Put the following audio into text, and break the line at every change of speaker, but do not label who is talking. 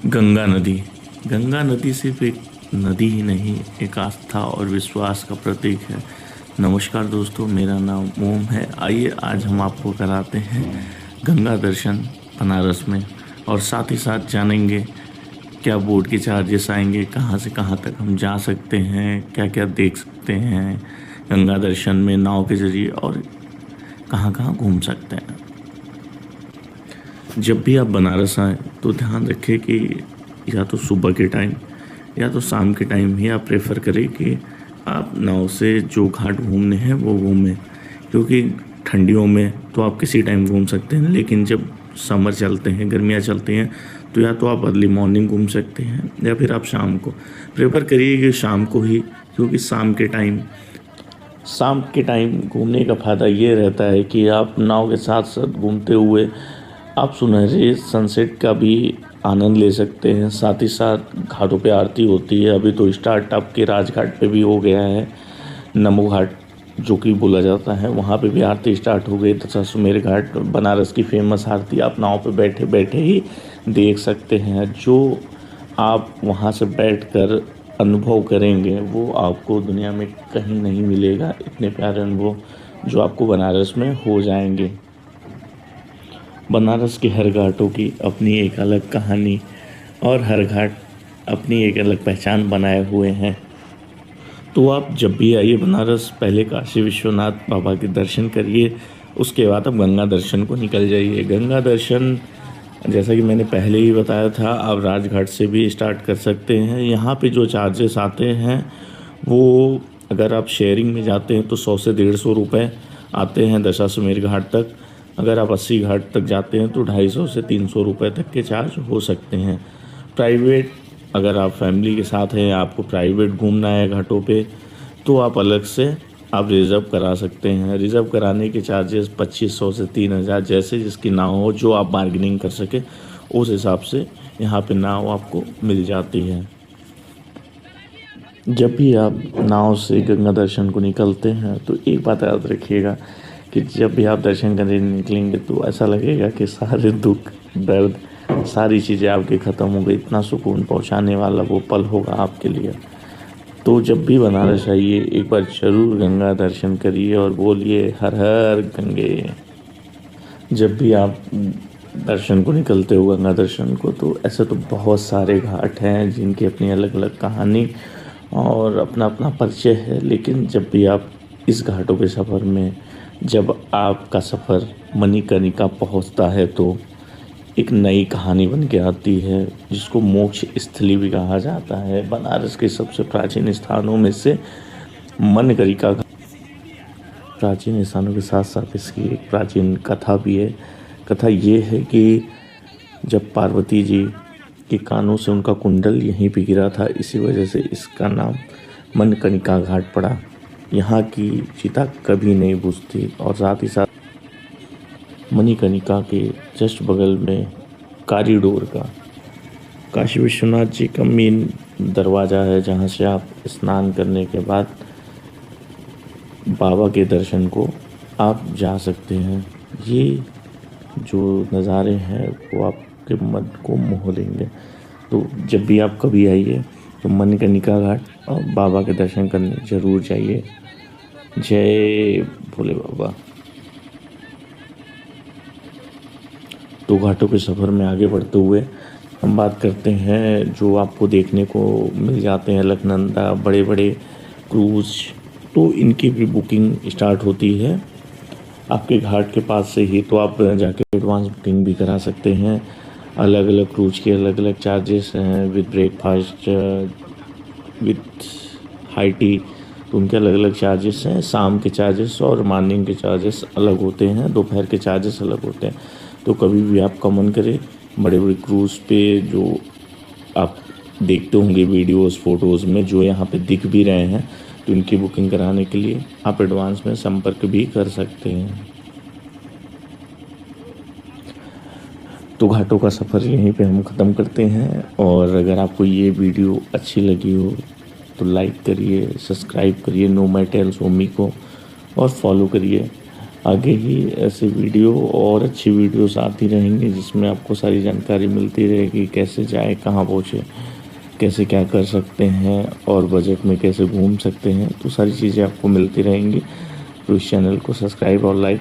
गंगा नदी। गंगा नदी सिर्फ एक नदी ही नहीं, एक आस्था और विश्वास का प्रतीक है। नमस्कार दोस्तों, मेरा नाम ओम है। आइए आज हम आपको कराते हैं गंगा दर्शन बनारस में, और साथ ही साथ जानेंगे क्या बोर्ड के चार्जेस आएंगे, कहाँ से कहाँ तक हम जा सकते हैं, क्या क्या देख सकते हैं गंगा दर्शन में नाव के जरिए, और कहाँ कहाँ घूम सकते हैं। जब भी आप बनारस आएँ तो ध्यान रखें कि या तो सुबह के टाइम या तो शाम के टाइम ही आप प्रेफर करें कि आप नाव से जो घाट घूमने हैं वो घूमें, क्योंकि ठंडियों में तो आप किसी टाइम घूम सकते हैं, लेकिन जब समर चलते हैं, गर्मियाँ चलती हैं, तो या तो आप अर्ली मॉर्निंग घूम सकते हैं या फिर आप शाम को प्रेफर करिए कि शाम को ही, क्योंकि शाम के टाइम घूमने का फ़ायदा ये रहता है कि आप नाव के साथ साथ घूमते हुए आप सुनहरे सनसेट का भी आनंद ले सकते हैं। साथ ही साथ घाटों पे आरती होती है। अभी तो स्टार्ट आपके राजघाट पे भी हो गया है, नमो घाट जो कि बोला जाता है, वहाँ पे भी आरती स्टार्ट हो गई। दशाश्वमेध घाट बनारस की फेमस आरती आप नाव पे बैठे बैठे ही देख सकते हैं। जो आप वहाँ से बैठकर अनुभव करेंगे वो आपको दुनिया में कहीं नहीं मिलेगा। इतने प्यारे अनुभव जो आपको बनारस में हो जाएंगे। बनारस के हर घाटों की अपनी एक अलग कहानी और हर घाट अपनी एक अलग पहचान बनाए हुए हैं। तो आप जब भी आइए बनारस, पहले काशी विश्वनाथ बाबा के दर्शन करिए, उसके बाद आप गंगा दर्शन को निकल जाइए। गंगा दर्शन जैसा कि मैंने पहले ही बताया था, आप राजघाट से भी स्टार्ट कर सकते हैं। यहाँ पे जो चार्जेस आते हैं वो, अगर आप शेयरिंग में जाते हैं तो 100 से 150 रुपये आते हैं दशाश्वमेध घाट तक। अगर आप 80 घाट तक जाते हैं तो 250 से 300 रुपये तक के चार्ज हो सकते हैं। प्राइवेट, अगर आप फैमिली के साथ हैं, आपको प्राइवेट घूमना है घाटों पे, तो आप अलग से आप रिज़र्व करा सकते हैं। रिज़र्व कराने के चार्जेस 2500 से 3000, जैसे जिसकी नाव हो, जो आप बार्गेनिंग कर सके उस हिसाब से यहाँ पे नाव आपको मिल जाती है। जब भी आप नाव से गंगा दर्शन को निकलते हैं तो एक बात याद रखिएगा कि जब भी आप दर्शन करने निकलेंगे तो ऐसा लगेगा कि सारे दुख दर्द सारी चीज़ें आपके ख़त्म हो गई। इतना सुकून पहुंचाने वाला वो पल होगा आपके लिए। तो जब भी बनारस आइए एक बार ज़रूर गंगा दर्शन करिए और बोलिए हर हर गंगे। जब भी आप दर्शन को निकलते हो गंगा दर्शन को, तो ऐसे तो बहुत सारे घाट हैं जिनकी अपनी अलग अलग कहानी और अपना अपना परिचय है। लेकिन जब भी आप इस घाटों के सफ़र में, जब आपका सफ़र मणिकर्णिका पहुंचता है, तो एक नई कहानी बन के आती है, जिसको मोक्ष स्थली भी कहा जाता है। बनारस के सबसे प्राचीन स्थानों में से मणिकर्णिका प्राचीन स्थानों के साथ साथ इसकी एक प्राचीन कथा भी है। कथा ये है कि जब पार्वती जी के कानों से उनका कुंडल यहीं पे गिरा था, इसी वजह से इसका नाम मणिकर्णिका घाट पड़ा। यहाँ की चिता कभी नहीं बुझती। और साथ ही साथ मणिकर्णिका के जस्ट बगल में कॉरिडोर का काशी विश्वनाथ जी का मेन दरवाज़ा है, जहाँ से आप स्नान करने के बाद बाबा के दर्शन को आप जा सकते हैं। ये जो नज़ारे हैं वो आपके मन को मोह लेंगे। तो जब भी आप कभी आइए तो मणिकर्णिका घाट और बाबा के दर्शन करने ज़रूर जाइए। जय भोले बाबा। तो घाटों के सफ़र में आगे बढ़ते हुए हम बात करते हैं जो आपको देखने को मिल जाते हैं अलकनंदा, बड़े बड़े क्रूज़। तो इनकी भी बुकिंग स्टार्ट होती है आपके घाट के पास से ही, तो आप जाके एडवांस बुकिंग भी करा सकते हैं। अलग अलग क्रूज़ के अलग अलग चार्जेस हैं, with breakfast, with high tea, तो उनके अलग अलग चार्जेस हैं। शाम के चार्जेस और मॉर्निंग के चार्जेस अलग होते हैं, दोपहर के चार्जेस अलग होते हैं। तो कभी भी आप कमेंट करें, बड़े बड़े क्रूज़ पे जो आप देखते होंगे वीडियोस फ़ोटोज़ में, जो यहाँ पे दिख भी रहे हैं, तो इनकी बुकिंग कराने के लिए आप एडवांस में संपर्क भी कर सकते हैं। तो घाटों का सफ़र यहीं पे हम ख़त्म करते हैं। और अगर आपको ये वीडियो अच्छी लगी हो तो लाइक करिए, सब्सक्राइब करिए नो माय टेल्स ओमी को, और फॉलो करिए आगे ही ऐसे वीडियो और अच्छी वीडियोस आती रहेंगी जिसमें आपको सारी जानकारी मिलती रहेगी, कैसे जाए, कहाँ पहुँचे, कैसे क्या कर सकते हैं और बजट में कैसे घूम सकते हैं। तो सारी चीज़ें आपको मिलती रहेंगी। तो इस चैनल को सब्सक्राइब और लाइक